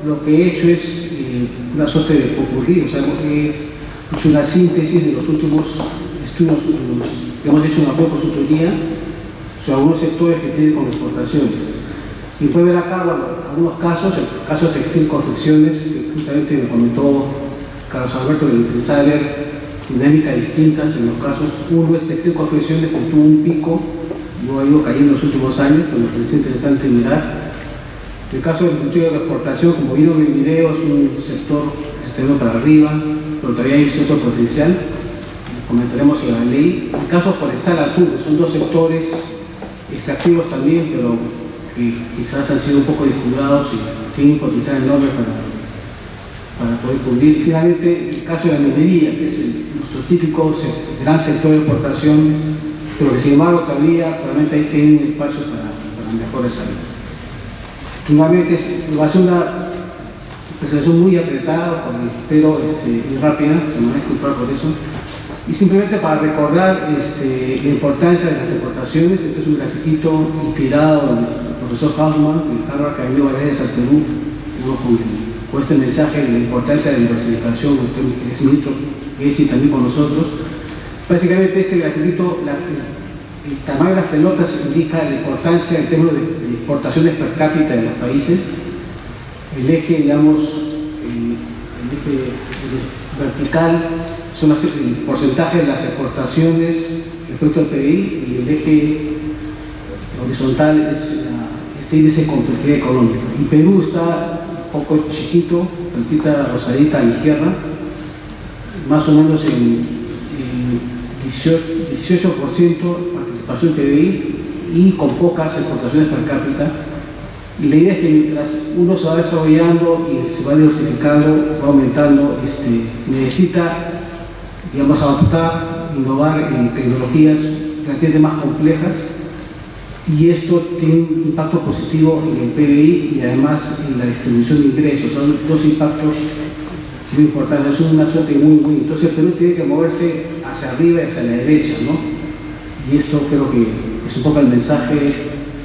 lo que he hecho es una suerte de popurrí, o sea, he hecho una síntesis de los últimos estudios que hemos hecho en apoyo de consultoría sobre algunos sectores que tienen con exportaciones. Y puede ver acá, bueno, algunos casos, el caso de textil confecciones, que justamente me comentó Carlos Alberto del Insider, dinámicas distintas en los casos. Uno es textil confecciones que tuvo un pico, luego ha ido cayendo en los últimos años, pero me parece interesante mirar. El caso del cultivo de exportación, como vieron en el video, es un sector que se está yendo para arriba, pero todavía hay un cierto potencial. Comentaremos sobre la ley. El caso forestal atún, son dos sectores extractivos también, pero que quizás han sido un poco descuidados y tienen un potencial enorme para poder cubrir. Y finalmente, el caso de la minería, que es nuestro típico gran sector de exportaciones, pero que sin embargo todavía realmente ahí tiene un espacio para mejores áreas. Finalmente, va a ser una presentación muy apretada, pero y rápida, se me va a disculpar por eso. Y simplemente para recordar la importancia de las exportaciones, este es un grafiquito inspirado del profesor Hausmann, de Harvard, que ha venido varias veces al Perú, con este mensaje de la importancia de la diversificación, usted es ministro Gessi también con nosotros. Básicamente este grafiquito, el tamaño de las pelotas indica la importancia en términos de exportaciones per cápita en los países. El eje, digamos, el eje vertical son el porcentaje de las exportaciones respecto al PBI, y el eje horizontal es este índice de complejidad económica. Y Perú está un poco chiquito, tantita rosadita a la izquierda, más o menos en 18% participación en PBI y con pocas exportaciones per cápita. Y la idea es que mientras uno se va desarrollando y se va diversificando, va aumentando, necesita, digamos, adaptar, innovar en tecnologías relativamente más complejas, y esto tiene un impacto positivo en el PBI y además en la distribución de ingresos. Son dos impactos muy importantes, es una suerte muy. Entonces Perú tiene que moverse hacia arriba y hacia la derecha, ¿no? Y esto creo que es un poco el mensaje,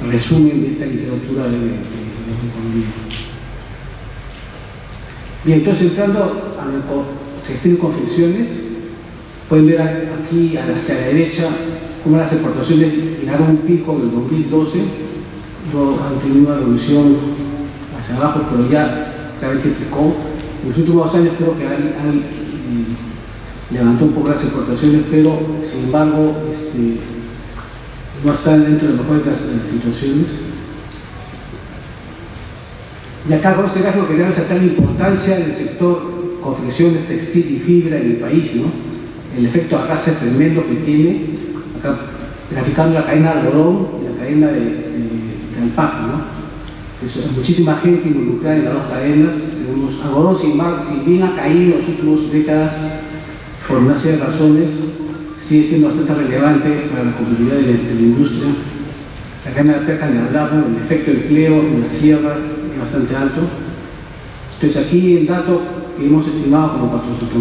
resumen de esta literatura de economía. Bien, entonces entrando a la textil y confecciones, pueden ver aquí hacia la derecha cómo las exportaciones llegaron a un pico en el 2012, luego han tenido una evolución hacia abajo, pero ya claramente picó. En los últimos años creo que han levantó un poco las exportaciones, pero sin embargo no están dentro de las mejores situaciones. Y acá con este gráfico quería resaltar la importancia del sector confecciones, textil y fibra en el país, ¿no? El efecto de arrastre tremendo que tiene, acá graficando la cadena de algodón y la cadena de alpaca, ¿no? Hay muchísima gente involucrada en las dos cadenas. Tenemos algodón, si bien ha caído en las últimas décadas por una serie de razones, sigue siendo bastante relevante para la competitividad de la industria. La cadena de alpaca, ni hablar, ¿no? El efecto de empleo en la sierra es bastante alto. Entonces aquí el dato que hemos estimado como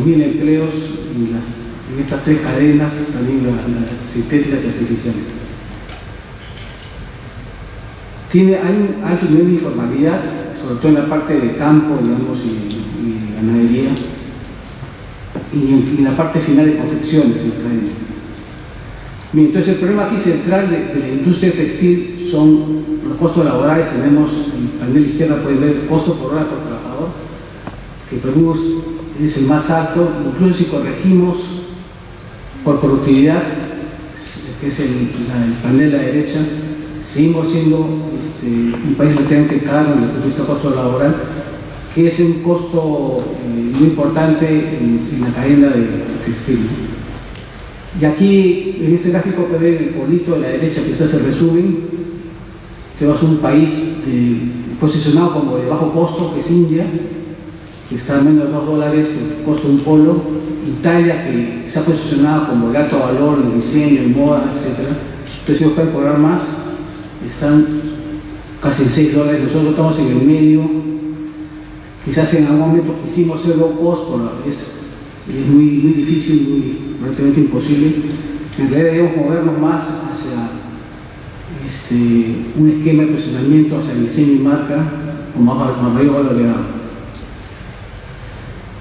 400.000 empleos en estas tres cadenas, también las sintéticas y artificiales. Hay un alto nivel de informalidad, sobre todo en la parte de campo, digamos, y ganadería, y en la parte final de confecciones en la cadena. Bien, entonces el problema aquí central de la industria textil son los costos laborales. Tenemos en el panel izquierdo, pueden ver costo por hora por trabajador, que Perú es el más alto. Incluso si corregimos por productividad, que es el panel a la derecha, seguimos siendo un país relativamente caro desde el punto de vista de costo laboral, que es un costo muy importante en la cadena de textil, ¿no? Y aquí, en este gráfico, pueden ver el polito de la derecha, que se hace el resumen. Tenemos un país posicionado como de bajo costo, que es India, que está a menos de $2 el costo de un polo. Italia, que se ha posicionado como de alto valor en diseño, en moda, etc. Entonces ellos pueden cobrar más, están casi en $6. Nosotros estamos en el medio. Quizás en algún momento quisimos ser low cost, pero es muy difícil, prácticamente imposible. En realidad debemos movernos más hacia un esquema de posicionamiento, hacia el diseño y marca con mayor valor agregado.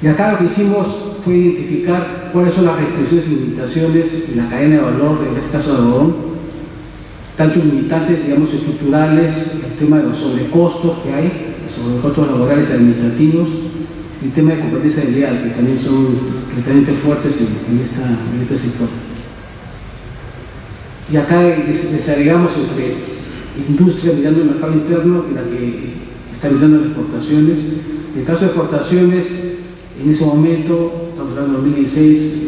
Y acá lo que hicimos fue identificar cuáles son las restricciones y limitaciones en la cadena de valor, en este caso de algodón, tanto limitantes, digamos, estructurales, el tema de los sobrecostos que hay, sobrecostos laborales y administrativos, y el tema de competencia desleal, que también son relativamente fuertes en este sector. Y acá desagregamos entre industria mirando el mercado interno y la que está mirando las exportaciones. En el caso de exportaciones, en ese momento, estamos hablando de 2016,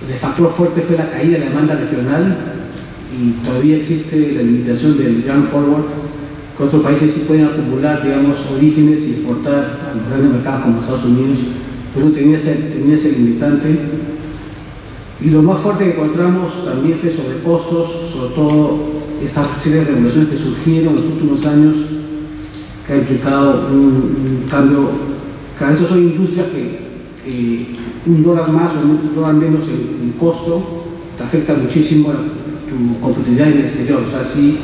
el factor fuerte fue la caída de la demanda regional y todavía existe la limitación del Jump Forward, que otros países sí pueden acumular, digamos, orígenes y exportar a los grandes mercados como Estados Unidos, pero tenía ese limitante. Y lo más fuerte que encontramos también fue sobre costos, sobre todo esta serie de regulaciones que surgieron en los últimos años, que ha implicado un cambio. Cada vez son industrias que $1 más o $1 menos en costo te afecta muchísimo a tu competitividad en el exterior. O sea, sí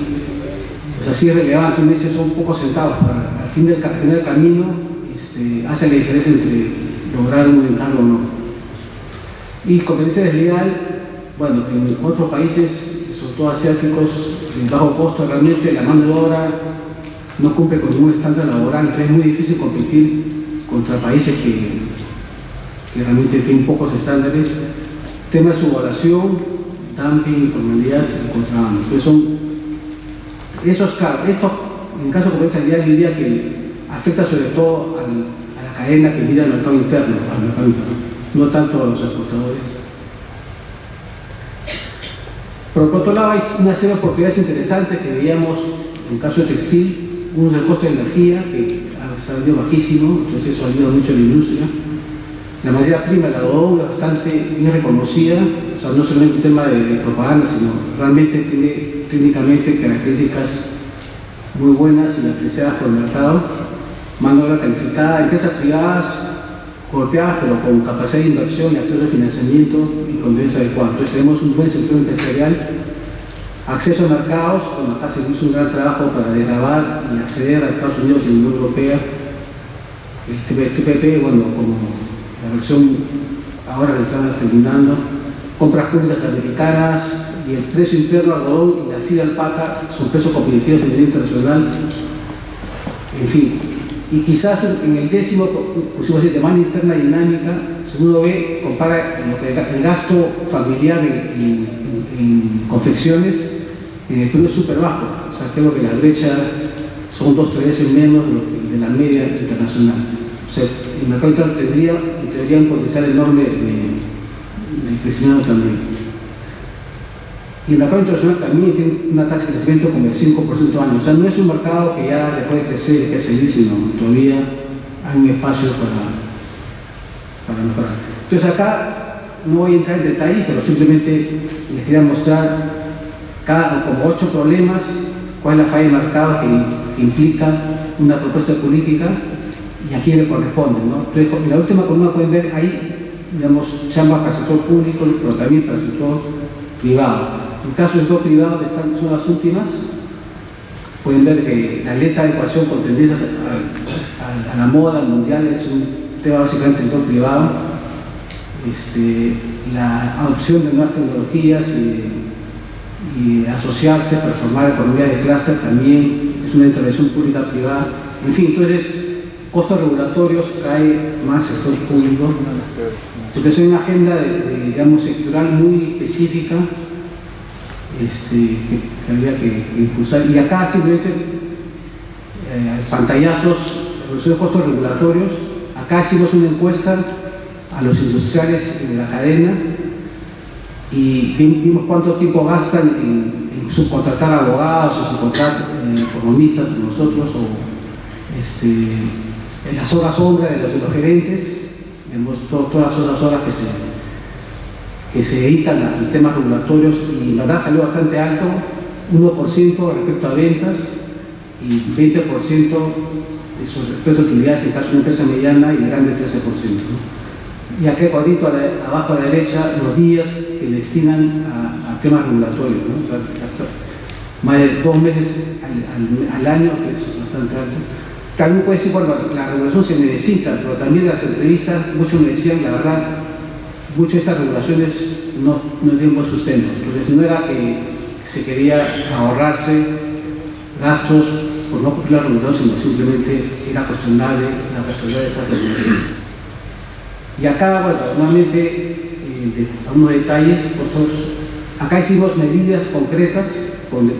es relevante. Uno dice, son pocos centavos, para al fin del camino hace la diferencia entre lograr un encargo o no. Y competencia desleal, bueno, en otros países, sobre todo asiáticos, de bajo costo, realmente la mano de obra no cumple con ningún estándar laboral, entonces es muy difícil competir contra países que realmente tienen pocos estándares. Tema de subvaluación, dumping, informalidad y contrabando. Entonces claro, esto en caso de competencia desleal, yo diría que afecta sobre todo a la cadena que mira al mercado interno, no tanto a los exportadores. Pero por otro lado hay una serie de oportunidades interesantes que veíamos en el caso de textil. Uno es el costo de energía, que ha salido bajísimo, entonces eso ayuda mucho a la industria. La materia prima, el algodón, es bastante bien reconocida, o sea, no solamente un tema de propaganda, sino realmente tiene técnicamente características muy buenas y apreciadas por el mercado. Mano de obra calificada, empresas privadas golpeadas, pero con capacidad de inversión y acceso a financiamiento y conveniencia adecuada. Entonces tenemos un buen sector empresarial, acceso a mercados. Bueno, acá se hizo un gran trabajo para desgravar y acceder a Estados Unidos y a la Unión Europea. El TPP, bueno, como la versión ahora que está terminando, compras públicas americanas y el precio interno al algodón y la fibra alpaca son precios competitivos a nivel internacional. En fin. Y quizás en el décimo, pusimos de demanda interna dinámica, si uno ve, compara el gasto familiar en confecciones, en el Perú es súper bajo. O sea, creo que la brecha son 2-3 veces menos de la media internacional. O sea, el mercado interno tendría, en teoría, un potencial enorme de crecimiento también. Y el mercado internacional también tiene una tasa de crecimiento como del 5% al año. O sea, no es un mercado que ya dejó de crecer y que seguir, sino todavía hay un espacio para mejorar. Entonces acá no voy a entrar en detalle, pero simplemente les quería mostrar como 8 problemas, cuál es la falla de mercado que implica una propuesta política y a quién le corresponde, ¿no? Entonces, en la última columna pueden ver ahí, digamos, chamba para el sector público, pero también para el sector privado. En el caso del sector privado, que son las últimas, pueden ver que la lenta adecuación con tendencias a la moda mundial es un tema básicamente del sector privado. La adopción de nuevas tecnologías y asociarse para formar economía de clase también es una intervención pública privada. En fin, entonces, costos regulatorios, cae más sector público. Entonces hay una agenda digamos, sectoral muy específica que había que impulsar. Y acá simplemente pantallazos, reducción de costos regulatorios. Acá hicimos una encuesta a los industriales de la cadena y vimos cuánto tiempo gastan en subcontratar abogados o subcontratar economistas como nosotros, o en las horas sombra de los gerentes. Vemos todas las horas que se dedican a temas regulatorios, y la verdad salió bastante alto, 1% respecto a ventas y 20% respecto a utilidades en caso de una empresa mediana y grande 13%, ¿no? Y aquí cuadrito abajo a la derecha los días que destinan a temas regulatorios, ¿no? Hasta más de 2 meses al año, que es bastante alto. También puede decir, bueno, la regulación se necesita, pero también en las entrevistas muchos me decían, la verdad, muchas de estas regulaciones no tienen buen sustento. Entonces no era que se quería ahorrarse gastos por no cumplir la regulación, sino simplemente era cuestionable la racionalidad de esas regulaciones. Y acá, bueno, nuevamente, algunos detalles, acá hicimos medidas concretas con el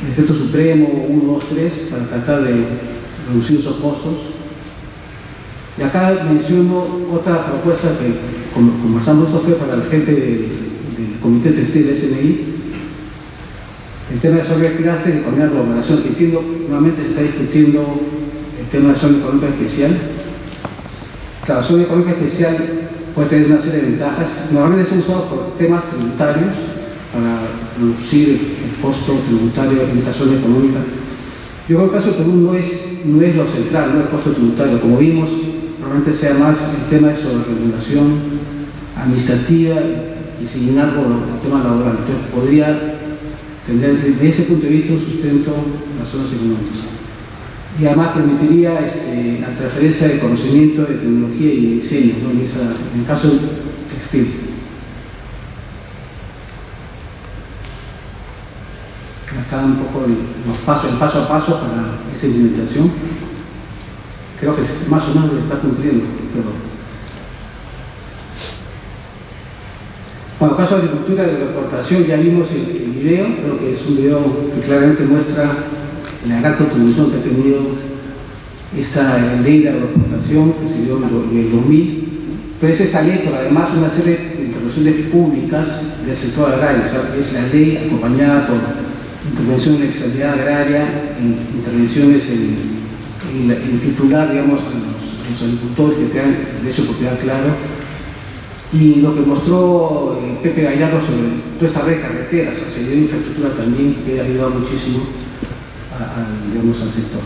decreto supremo 1, 2, 3 para tratar de reducir esos costos. Y acá menciono otra propuesta que conversamos, eso fue para la gente del Comité Textil de SNI, el tema de zona de cluster y economía de aglomeración, que entiendo, nuevamente se está discutiendo el tema de zona económica especial. Claro, zona económica especial puede tener una serie de ventajas. Normalmente se usa por temas tributarios para reducir el costo tributario en esa zona económica. Yo creo que el caso de Perú no es lo central, no el costo tributario. Como vimos, normalmente sea más el tema de sobreregulación administrativa y sin algo el tema laboral. Entonces podría tener desde ese punto de vista un sustento en las zonas económicas. Y además permitiría la transferencia de conocimiento, de tecnología y de diseño, ¿no? En el caso textil. Acá un poco el paso a paso para esa implementación. Creo que más o menos lo está cumpliendo. Bueno, el caso de agricultura y de exportación, ya vimos el video, creo que es un video que claramente muestra la gran contribución que ha tenido esta ley de agroexportación que se dio en el 2000, pero es esta ley, pero además una serie de intervenciones públicas del sector agrario, o sea, es la ley acompañada por intervención en la estabilidad agraria, intervenciones en titular, digamos, a los agricultores que tengan derecho a propiedad claro. Y lo que mostró Pepe Gallardo sobre toda esa red de carreteras, o sea, de infraestructura también, que ha ayudado muchísimo al sector.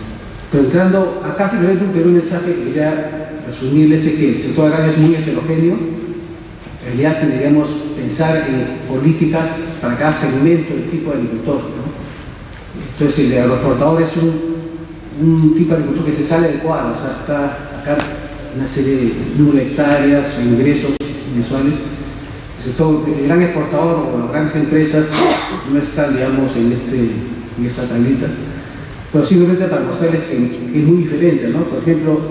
Pero entrando acá, simplemente un pequeño mensaje que quería resumirles es que el sector agrario es muy heterogéneo. En realidad tendríamos pensar en políticas para cada segmento del tipo de agricultor, ¿no? Entonces el agroexportador es un tipo de agricultor que se sale del cuadro, o sea, está acá una serie de número de hectáreas o ingresos mensuales. El sector, el gran exportador o las grandes empresas no están, digamos, en esta tablita, pero simplemente para mostrarles que es muy diferente, ¿no? Por ejemplo,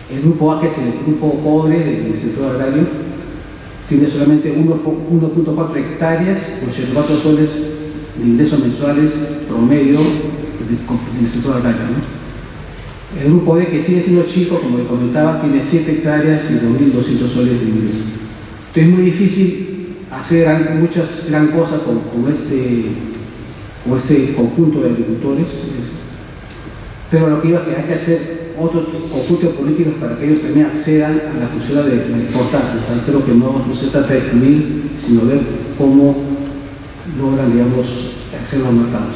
el grupo A, que es el grupo pobre del sector agrario, tiene solamente 1.4 hectáreas, 84 soles de ingresos mensuales promedio del sector agrario, ¿no? El grupo D, que sigue siendo chico, como les comentaba, tiene 7 hectáreas y 2.200 soles de ingresos. Entonces es muy difícil hacer muchas gran cosas con este conjunto de agricultores, pero lo que iba a que hay que hacer otro conjunto de políticas para que ellos también accedan a la posibilidad de exportar. O sea, creo que no se trata de excluir, sino ver cómo logran, digamos, acceder a los mercados.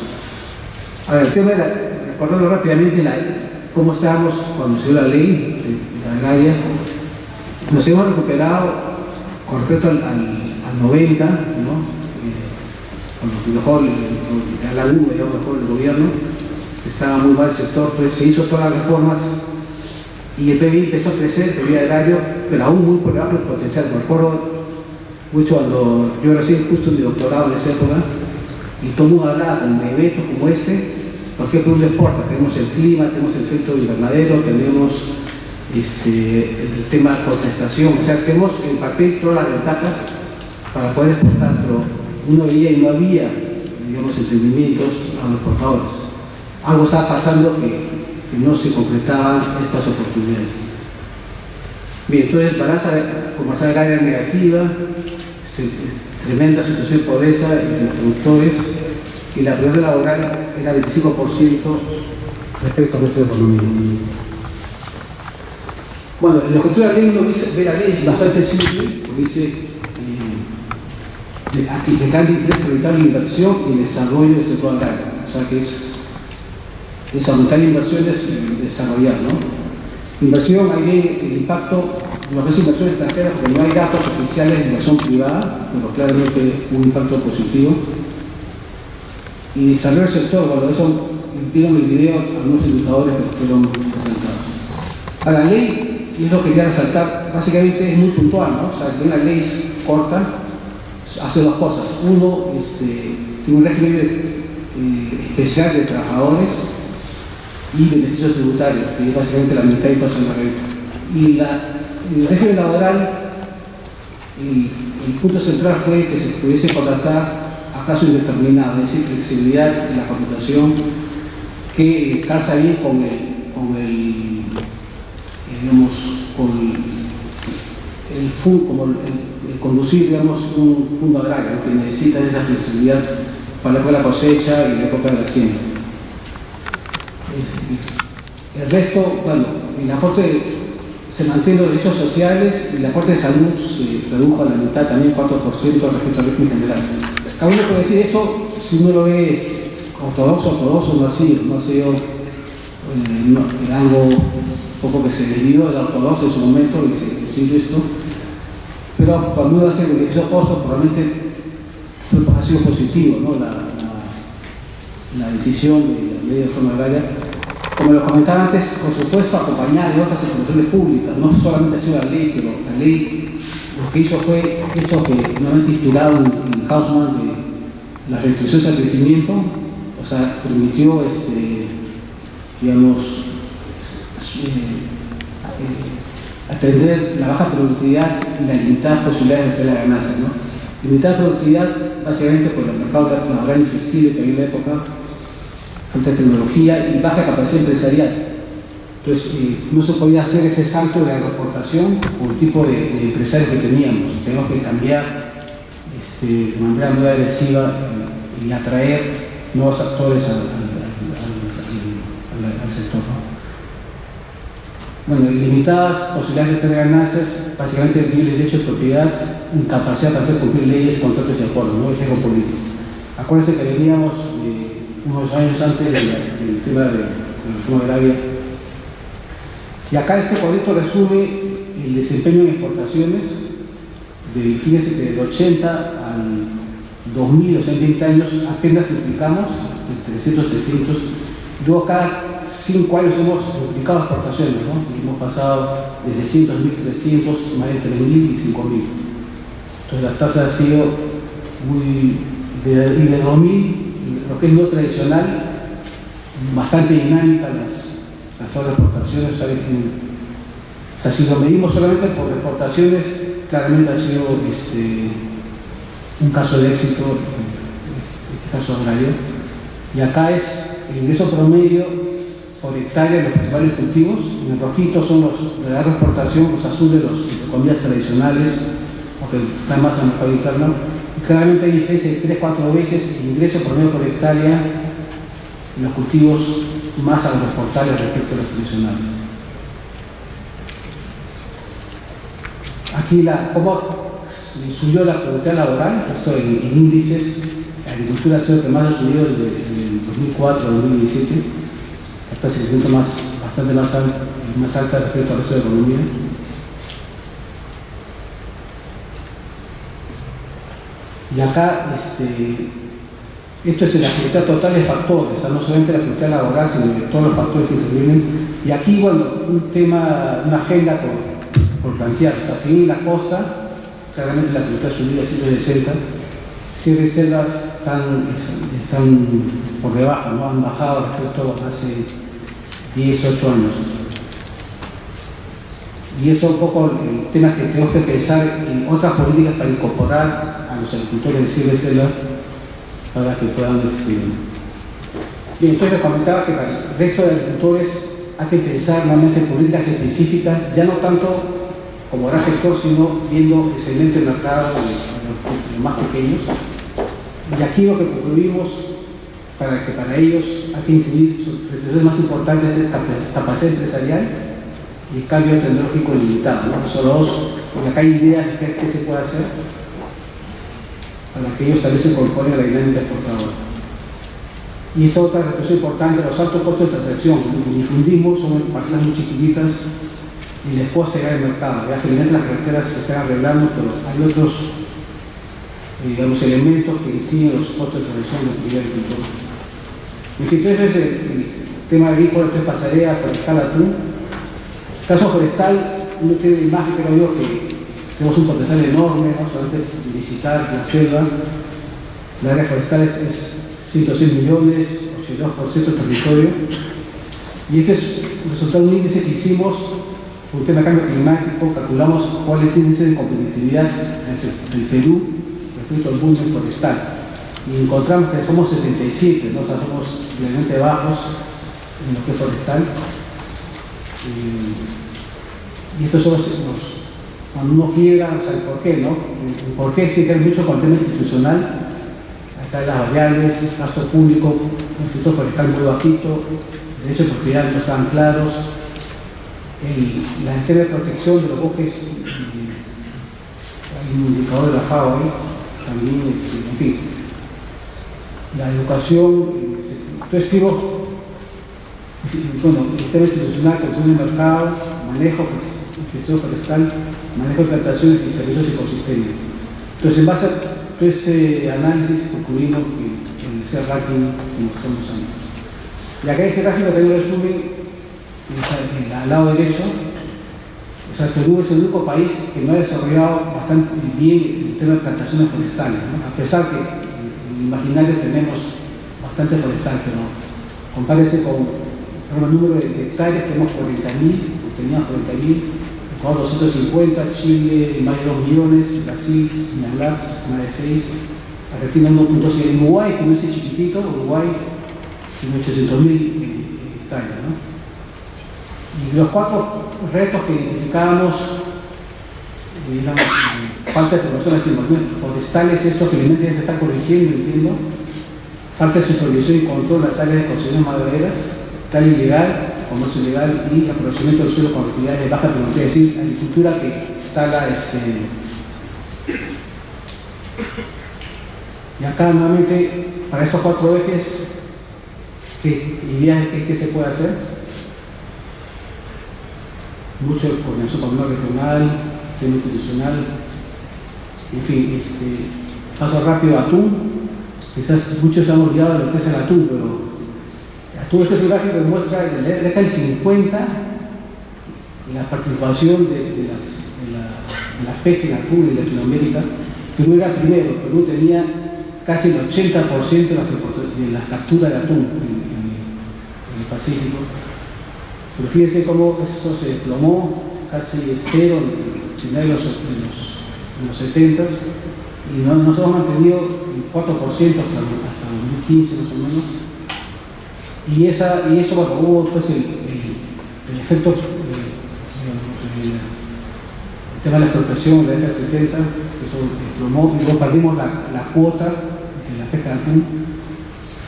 A ver, el tema era, recordando rápidamente cómo estábamos cuando se dio la ley agraria. Nos hemos recuperado con respecto al 90, ¿no? Cuando mejor la UNE, digamos, mejor el gobierno, estaba muy mal el sector, entonces se hizo todas las reformas y el PBI empezó a crecer, el PBI agrario, pero aún muy por debajo del potencial. Me acuerdo mucho cuando yo recién justo en mi doctorado en esa época, y todo el mundo hablaba con eventos como este, porque Perú no exporta, tenemos el clima, tenemos el efecto invernadero, tenemos el tema de contrastación, o sea, tenemos en papel todas las ventajas para poder exportar, pero uno veía y no había, digamos, entendimientos a los exportadores. Algo estaba pasando que no se concretaban estas oportunidades. Bien, entonces balanza comercial agraria negativa, tremenda situación de pobreza entre los productores, y la prioridad laboral era 25% respecto a nuestra economía. Bueno, el objetivo de la ley, uno ve la ley, es bastante simple, porque dice declarar de interés prioritario la inversión y el desarrollo del sector agrario. O sea que es aumentar inversiones y desarrollar, ¿no? Inversión, ahí ve el impacto de lo que es inversión extranjera, porque no hay datos oficiales de inversión privada, pero claramente un impacto positivo. Y desarrollar el sector, bueno, eso vieron el video algunos indicadores que fueron presentados. A la ley, y eso quería resaltar, básicamente es muy puntual, ¿no? O sea, que una ley es corta, hace dos cosas. Uno, tiene un régimen especial de trabajadores y beneficios tributarios, que es básicamente la mitad de impuestos en la renta. Y el régimen laboral, el punto central fue que se pudiese contratar a plazo indeterminado, es decir, flexibilidad en la contratación que calza bien con el conducir, digamos, un fondo agrario, ¿no? Que necesita esa flexibilidad para la época de la cosecha y la época de la siembra. El resto, bueno, el aporte se mantiene los derechos sociales y el aporte de salud se redujo a la mitad, también 4% respecto al régimen general. Cada uno puede decir esto, si uno lo ve ortodoxo, no ha sido algo poco que se desvió del ortodoxo en su momento y se decidió esto, pero cuando uno hace el beneficio-costo, probablemente ha sido positivo, ¿no? La decisión de la ley de reforma agraria, como lo comentaba antes, por supuesto, acompañada de otras instituciones públicas. No solamente ha sido la ley, pero la ley lo que hizo fue esto que nuevamente inspirado en Hausmann de las restricciones al crecimiento, o sea, permitió, atender la baja productividad y las limitadas posibilidades de tener la ganancia, ¿no? Limitada productividad básicamente por el mercado laboral inflexible que había en la época, falta de tecnología y baja capacidad empresarial. Entonces, no se podía hacer ese salto de agroexportación por el tipo de empresarios que teníamos. Tenemos que cambiar de manera muy agresiva y atraer nuevos actores al sector, ¿no? Bueno, limitadas posibilidades de tener ganancias, básicamente el derecho de propiedad, incapacidad para hacer cumplir leyes, contratos y acuerdos, ¿no? El riesgo político. Acuérdense que veníamos unos años antes del tema de la reforma agraria. Y acá este cuadrito resume el desempeño en exportaciones fíjense que del 80 al 2000, o sea, en 20 años, apenas duplicamos, de 300 a 600. Luego cada 5 años hemos duplicado exportaciones, ¿no? Hemos pasado de 600, 1300, más de 3000 y 5000. Entonces la tasa ha sido muy, y de 2000, lo que es no tradicional, bastante dinámica las exportaciones. O sea, si lo medimos solamente por exportaciones, claramente ha sido un caso de éxito, este caso agrario. Y acá es el ingreso promedio por hectárea de los principales cultivos. En el rojito son los de agroexportación, los azules, los comillas tradicionales, o que están más en el mercado interno. Y claramente hay diferencia de 3-4 veces el ingreso promedio por hectárea en los cultivos más agroexportables respecto a los tradicionales. Aquí cómo subió la productividad laboral, esto en índices. La agricultura ha sido el que más ha subido desde el 2004 al 2017, hasta el crecimiento bastante más alta respecto al resto de la economía. Y acá, esto es la actividad total de factores, o sea, no solamente la actividad laboral, sino de todos los factores que intervienen. Y aquí, bueno, una agenda por plantear, o sea, si en la costa, claramente la actividad ha subido a 160, 100 reservas están por debajo, ¿no? Han bajado respecto a hace 10, 8 años. Y eso es un poco el tema que tenemos que pensar en otras políticas para incorporar a los agricultores de 100 reservas para que puedan y entonces les comentaba que para el resto de agricultores hay que pensar realmente en políticas específicas, ya no tanto como gran sector, sino viendo el segmento del mercado de los más pequeños. Y aquí lo que concluimos, para ellos hay que incidir, los más importantes es capacidad empresarial y el cambio tecnológico limitado, ¿no? Son dos, porque acá hay ideas de qué se puede hacer para que ellos también se incorporen a la dinámica exportadora. Y esta otra reflexión importante, los altos costos de transacción. El difundismo son parcelas muy chiquititas y les cuesta llegar al mercado. Ya finalmente las carreteras se están arreglando, pero hay otros elementos que inciden los costos de transacción del primer agricultor. En fin, entonces el tema agrícola, entonces pasaré a forestal atún. Caso forestal, uno tiene la imagen, creo yo, que tenemos un potencial enorme, ¿no? Solamente visitar la selva. La área forestal es 106 millones, 82% del territorio. Y este es el resultado de un índice que hicimos por un tema de cambio climático. Calculamos cuál es el índice de competitividad del Perú respecto al mundo en forestal. Y encontramos que somos 77, ¿no? O sea, somos realmente bajos en lo que es forestal. Y estos son cuando uno quiera, o sea, el porqué, ¿no? El porqué tiene que ver mucho con el tema institucional. Acá las variables, gasto público, el sector forestal muy bajito, derechos de propiedad no estaban claros, el tema de protección de los bosques, hay un indicador de la FAO ahí, también, en fin, la educación, entonces fuimos, bueno, el tema institucional, consumo de mercado, manejo, gestión forestal, manejo de plantaciones y servicios ecosistémicos. Entonces, en base a todo este análisis, concluimos que en ese ranking que mostramos antes. Y acá este gráfico tengo el resumen al lado derecho. O sea, Perú es el único país que no ha desarrollado bastante bien el tema de plantaciones forestales, ¿no? A pesar que en el imaginario tenemos bastante forestal, pero compárese con el número de hectáreas, tenemos 40.000, teníamos 40.000, Ecuador 250, Chile más de 2 millones, Brasil, más de 6, Argentina 1.6, Uruguay, que no es chiquitito, Uruguay tiene 800.000 hectáreas, ¿no? Y los 4 retos que identificábamos eran falta de promoción de las inversiones forestales, esto felizmente ya se está corrigiendo, entiendo, falta de supervisión y control de las áreas de concesiones madereras, tal ilegal, comercio ilegal y aprovechamiento del suelo con actividades de baja tecnología, es decir, agricultura que tala Y acá nuevamente, para estos 4 ejes, ¿qué ideas de qué se puede hacer? Mucho de coordinación con el regional, tema institucional, en fin, paso rápido a atún. Quizás muchos se han olvidado de lo que es el atún, pero atún, este es un gráfico que muestra desde la década del 50 la participación de las peces en atún en Latinoamérica. Perú era primero, Perú tenía casi el 80% de las capturas de atún en el Pacífico. Pero fíjense cómo eso se desplomó casi cero en finales de los 70 y nosotros hemos mantenido el 4% hasta 2015 más o menos. Y eso, bueno, hubo pues el efecto, el tema de la explotación en la década del 70, eso desplomó y luego perdimos la cuota de la pesca de atún.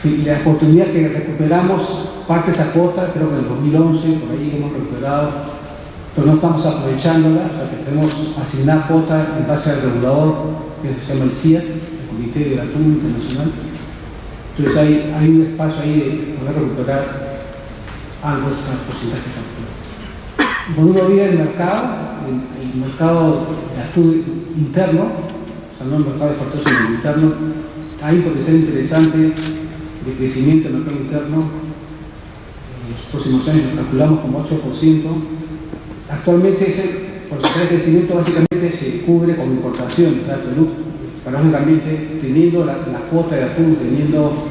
Y la oportunidad que recuperamos parte de esa cuota, creo que en el 2011, por ahí hemos recuperado, pero no estamos aprovechándola, o sea que tenemos asignar cuota en base al regulador que se llama el CIA, el Comité del Atún Internacional. Entonces hay un espacio ahí de poder recuperar algo de ese porcentaje de captura. Cuando uno mira el mercado de atún interno, o sea, no el mercado de exportación, sino el interno, hay un potencial interesante de crecimiento en el mercado interno. En los próximos años lo calculamos como 8%. Actualmente ese porcentaje de crecimiento básicamente se cubre con importación, ¿verdad? Perú, paradójicamente, teniendo la cuota de atún, teniendo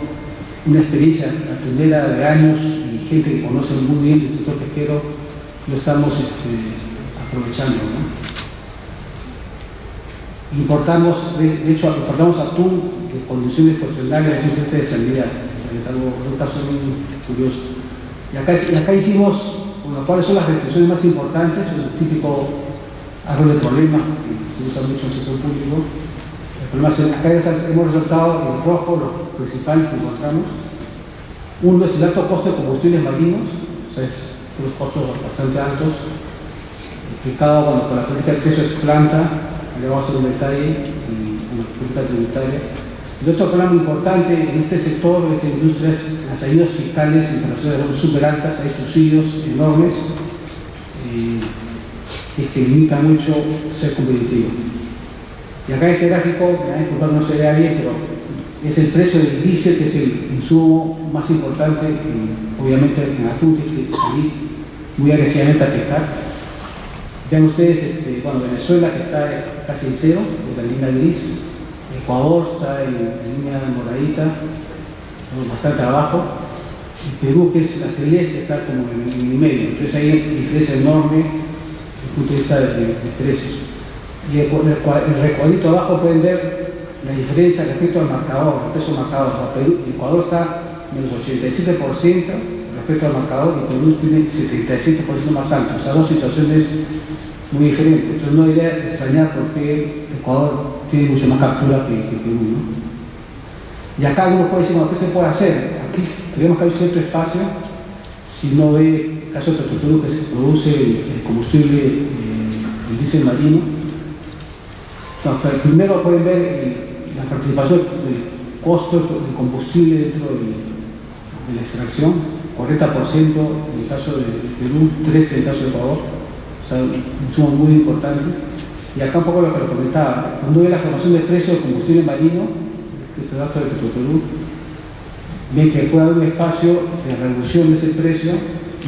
una experiencia atunera de años y gente que conoce muy bien el sector pesquero, lo estamos aprovechando, ¿no? Importamos, de hecho, importamos atún de condiciones cuestionables desde el punto de vista de sanidad. Es un caso muy curioso. Y acá hicimos, bueno, cuáles son las restricciones más importantes, el típico árbol de problema que se usa mucho en el sector público. El problema es, acá hemos resaltado en rojo los principales que encontramos. Uno es el alto costo de combustibles marinos, o sea, es unos costos bastante altos, explicado cuando con la política de precios ex planta. Le vamos a hacer un detalle con la política tributaria. Y otro problema importante en este sector, en esta industria, es las ayudas fiscales internacionales son súper altas, hay subsidios enormes que limitan mucho ser competitivo. Y acá este gráfico, disculpad, no se vea bien, pero es el precio del diésel, que es el insumo más importante, obviamente en atún, que es salir muy agresivamente a pescar. Vean ustedes, bueno, Venezuela, que está casi en cero, en la línea gris. Ecuador está en línea moradita, bastante abajo. Y Perú, que es la celeste, está como en el medio. Entonces hay una diferencia enorme desde el punto de vista de precios. Y el recuadrito abajo pueden ver la diferencia respecto al marcador, el precio marcador. Ecuador está menos 87% respecto al marcador y Perú tiene 77% más alto. O sea, dos situaciones muy diferentes. Entonces no debería extrañar por qué Ecuador tiene mucho más captura que Perú, ¿no? Y acá uno puede decir, bueno, ¿qué se puede hacer? Aquí tenemos que hay un cierto espacio. Si no ve el caso de Petroperú, que se produce el combustible, el diésel marino. No, pero primero pueden ver la participación del costo de combustible dentro de la extracción, 40% en el caso de Perú, 13% en el caso de Ecuador, o sea, un insumo muy importante. Y acá un poco lo que lo comentaba, cuando ve la formación de precio del combustible marino, que es este dato de Petroperú, ven que puede haber un espacio de reducción de ese precio,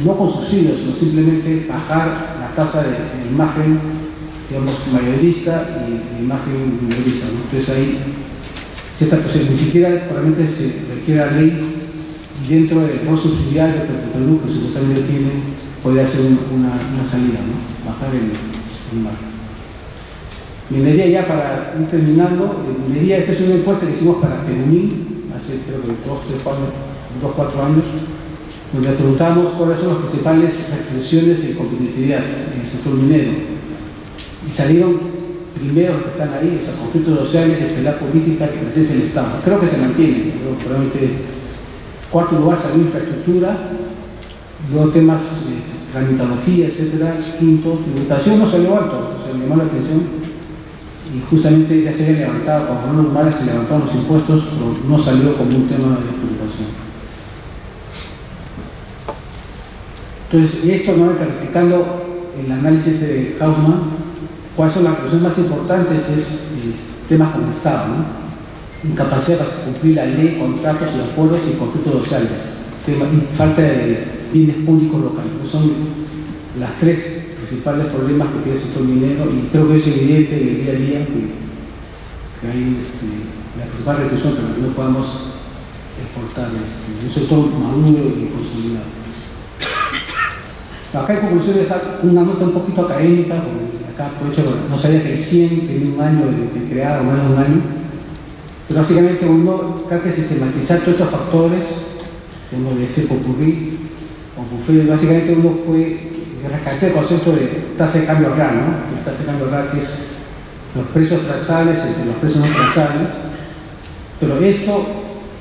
no con subsidios, sino simplemente bajar la tasa del margen, digamos, mayorista y margen minorista, ¿no? Entonces ahí cierta posibilidad, ni siquiera probablemente se requiere la ley, y dentro del rol subsidiario de Petroperú, que supuestamente tiene, podría ser una salida, ¿no? Bajar el margen. Minería, ya para ir terminando, minería, esta es una encuesta que hicimos para Perunín, hace creo que 2-4 años, donde preguntamos cuáles son las principales restricciones en competitividad en el sector minero. Y salieron primero los que están ahí, o sea, conflictos sociales, la política, que presencia del Estado. Creo que se mantiene, pero probablemente cuarto lugar salió infraestructura, luego temas tramitología, etcétera. Quinto, tributación no salió alto, o sea, me llamó la atención. Y justamente ya se había levantado, con Manuel Humala se levantaron los impuestos, pero no salió como un tema de preocupación. Entonces, esto nuevamente replicando el análisis de Hausmann, cuáles son las cuestiones más importantes es temas como Estado, ¿no? Incapacidad para cumplir la ley, contratos y acuerdos y conflictos sociales, y falta de bienes públicos locales. Son las tres principales problemas que tiene el sector minero, y creo que es evidente en el día a día que hay la principal restricción para que no podamos exportar un sector maduro y consolidado. Acá en conclusión es una nota un poquito académica, porque acá aprovecho, no sabía que el 100 tenía un año de creado, más de un año, pero básicamente uno trata de sistematizar todos estos factores, como de popurrí o buffet. Básicamente uno puede rescatar el concepto de tasa de cambio real, ¿no? La tasa de cambio real, que es los precios transales entre los precios no transales, pero esto,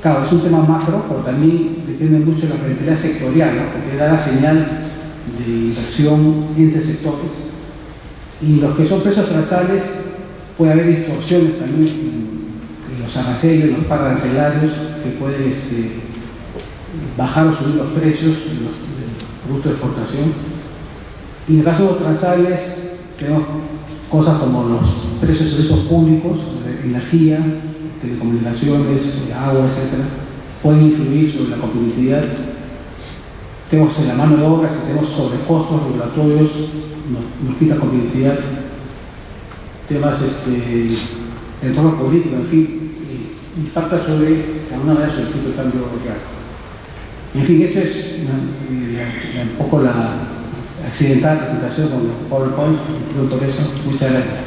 claro, es un tema macro, pero también depende mucho de la rentabilidad sectorial, ¿no? Porque da la señal de inversión entre sectores, y los que son precios transales puede haber distorsiones también en los aranceles, los parancelarios, que pueden bajar o subir los precios de los productos de exportación. Y en el caso de los transales tenemos cosas como los precios de servicios públicos, de energía, telecomunicaciones, agua, etc. Pueden influir sobre la competitividad. Tenemos la mano de obra, si tenemos sobrecostos regulatorios, nos quita competitividad. Temas el entorno político, en fin, impacta sobre, de alguna manera, sobre el tipo de cambio real. En fin, eso es un poco la accidentada presentación con el PowerPoint. Por eso, muchas gracias.